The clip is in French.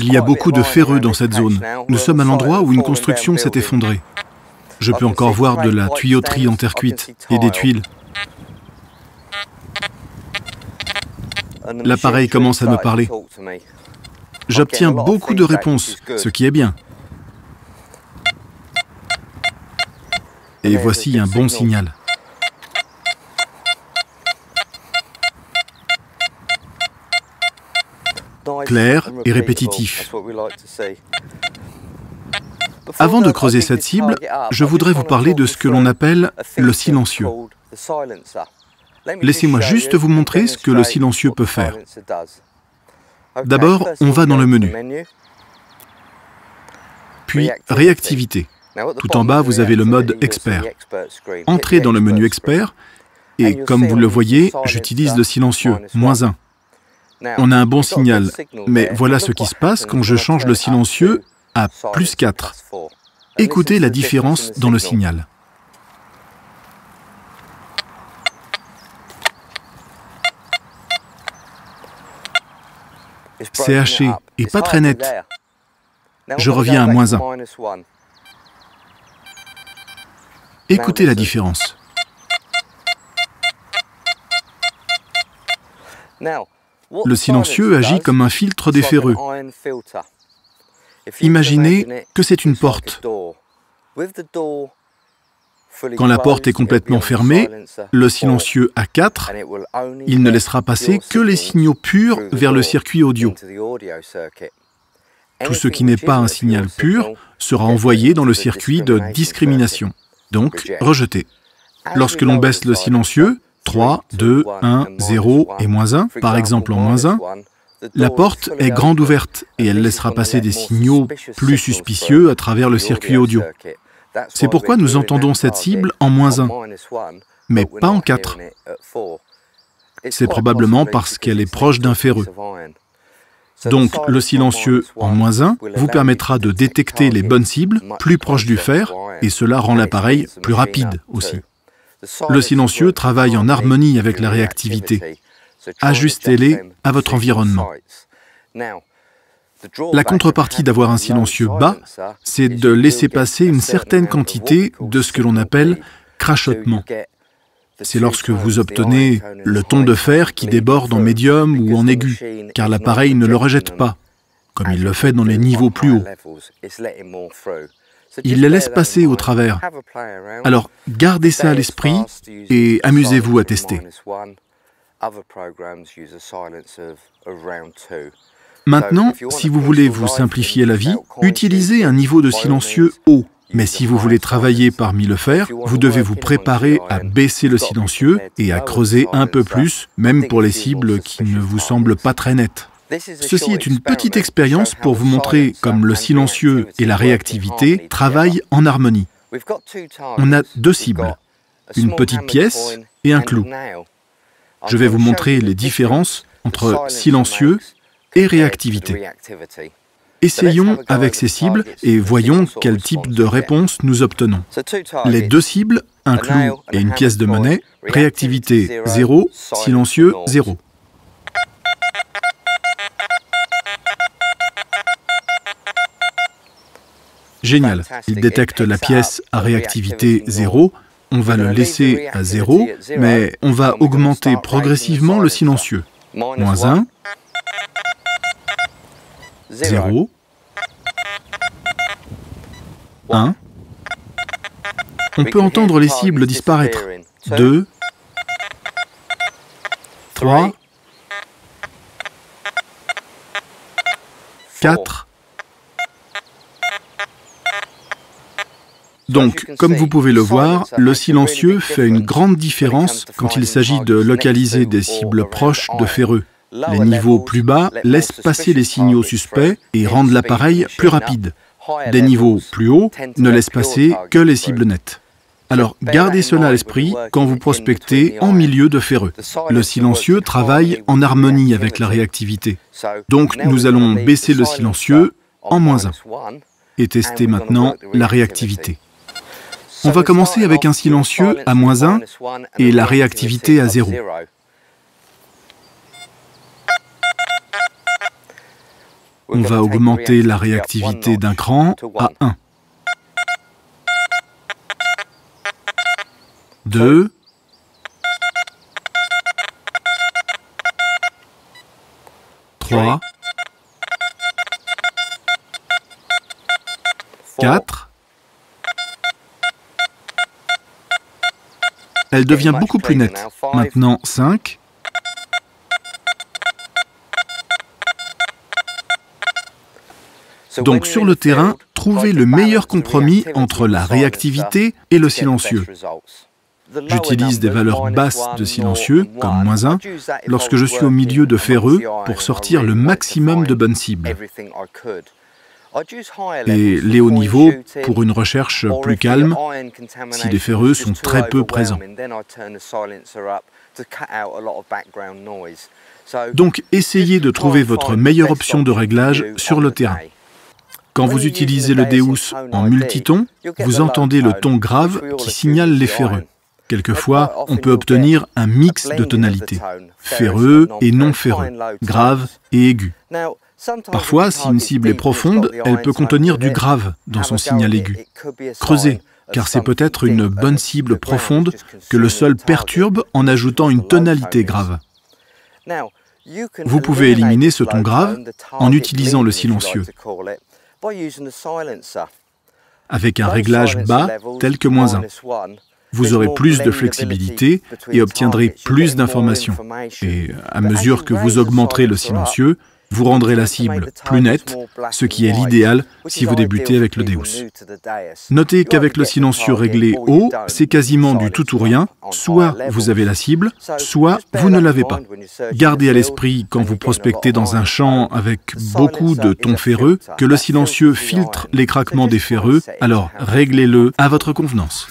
Il y a beaucoup de ferreux dans cette zone. Nous sommes à l'endroit où une construction s'est effondrée. Je peux encore voir de la tuyauterie en terre cuite et des tuiles. L'appareil commence à me parler. J'obtiens beaucoup de réponses, ce qui est bien. Et voici un bon signal. Clair et répétitif. Avant de creuser cette cible, je voudrais vous parler de ce que l'on appelle le silencieux. Laissez-moi juste vous montrer ce que le silencieux peut faire. D'abord, on va dans le menu. Puis, réactivité. Tout en bas, vous avez le mode expert. Entrez dans le menu expert et, comme vous le voyez, j'utilise le silencieux, -1. On a un bon signal, mais voilà ce qui se passe quand je change le silencieux à +4. Écoutez la différence dans le signal. C'est haché et pas très net. Je reviens à -1. Écoutez la différence. Le silencieux agit comme un filtre des ferreux. Imaginez que c'est une porte. Quand la porte est complètement fermée, le silencieux à 4, il ne laissera passer que les signaux purs vers le circuit audio. Tout ce qui n'est pas un signal pur sera envoyé dans le circuit de discrimination, donc rejeté. Lorsque l'on baisse le silencieux, 3, 2, 1, 0 et -1, par exemple en -1, la porte est grande ouverte et elle laissera passer des signaux plus suspicieux à travers le circuit audio. C'est pourquoi nous entendons cette cible en -1, mais pas en 4. C'est probablement parce qu'elle est proche d'un ferreux. Donc le silencieux en -1 vous permettra de détecter les bonnes cibles plus proches du fer et cela rend l'appareil plus rapide aussi. Le silencieux travaille en harmonie avec la réactivité. Ajustez-les à votre environnement. La contrepartie d'avoir un silencieux bas, c'est de laisser passer une certaine quantité de ce que l'on appelle crachotement. C'est lorsque vous obtenez le ton de fer qui déborde en médium ou en aigu, car l'appareil ne le rejette pas, comme il le fait dans les niveaux plus hauts. Il les laisse passer au travers. Alors, gardez ça à l'esprit et amusez-vous à tester. Maintenant, si vous voulez vous simplifier la vie, utilisez un niveau de silencieux haut. Mais si vous voulez travailler parmi le fer, vous devez vous préparer à baisser le silencieux et à creuser un peu plus, même pour les cibles qui ne vous semblent pas très nettes. Ceci est une petite expérience pour vous montrer comme le silencieux et la réactivité travaillent en harmonie. On a deux cibles, une petite pièce et un clou. Je vais vous montrer les différences entre silencieux et réactivité. Essayons avec ces cibles et voyons quel type de réponse nous obtenons. Les deux cibles, un clou et une pièce de monnaie, réactivité 0, silencieux 0. Génial, il détecte la pièce à réactivité 0, on va le laisser à 0, mais on va augmenter progressivement le silencieux. -1, 0, 1. On peut entendre les cibles disparaître. 2, 3, 4. Donc, comme vous pouvez le voir, le silencieux fait une grande différence quand il s'agit de localiser des cibles proches de ferreux. Les niveaux plus bas laissent passer les signaux suspects et rendent l'appareil plus rapide. Des niveaux plus hauts ne laissent passer que les cibles nettes. Alors, gardez cela à l'esprit quand vous prospectez en milieu de ferreux. Le silencieux travaille en harmonie avec la réactivité. Donc, nous allons baisser le silencieux en -1 et tester maintenant la réactivité. On va commencer avec un silencieux à -1 et la réactivité à 0. on va augmenter la réactivité d'un cran à 1. 2. 3. 4. Elle devient beaucoup plus nette. Maintenant 5. Donc sur le terrain, trouvez le meilleur compromis entre la réactivité et le silencieux. J'utilise des valeurs basses de silencieux, comme -1, lorsque je suis au milieu de ferreux pour sortir le maximum de bonnes cibles. Et les hauts niveaux pour une recherche plus calme, si les ferreux sont très peu présents. Donc essayez de trouver votre meilleure option de réglage sur le terrain. Quand vous utilisez le Deus en multiton, vous entendez le ton grave qui signale les ferreux. Quelquefois, on peut obtenir un mix de tonalités, ferreux et non ferreux, grave et aigu. Parfois, si une cible est profonde, elle peut contenir du grave dans son signal aigu. Creusez, car c'est peut-être une bonne cible profonde que le sol perturbe en ajoutant une tonalité grave. Vous pouvez éliminer ce ton grave en utilisant le silencieux, avec un réglage bas tel que -1. Vous aurez plus de flexibilité et obtiendrez plus d'informations. Et à mesure que vous augmenterez le silencieux, vous rendrez la cible plus nette, ce qui est l'idéal si vous débutez avec le Deus. Notez qu'avec le silencieux réglé haut, c'est quasiment du tout ou rien. Soit vous avez la cible, soit vous ne l'avez pas. Gardez à l'esprit, quand vous prospectez dans un champ avec beaucoup de tons ferreux, que le silencieux filtre les craquements des ferreux, alors réglez-le à votre convenance.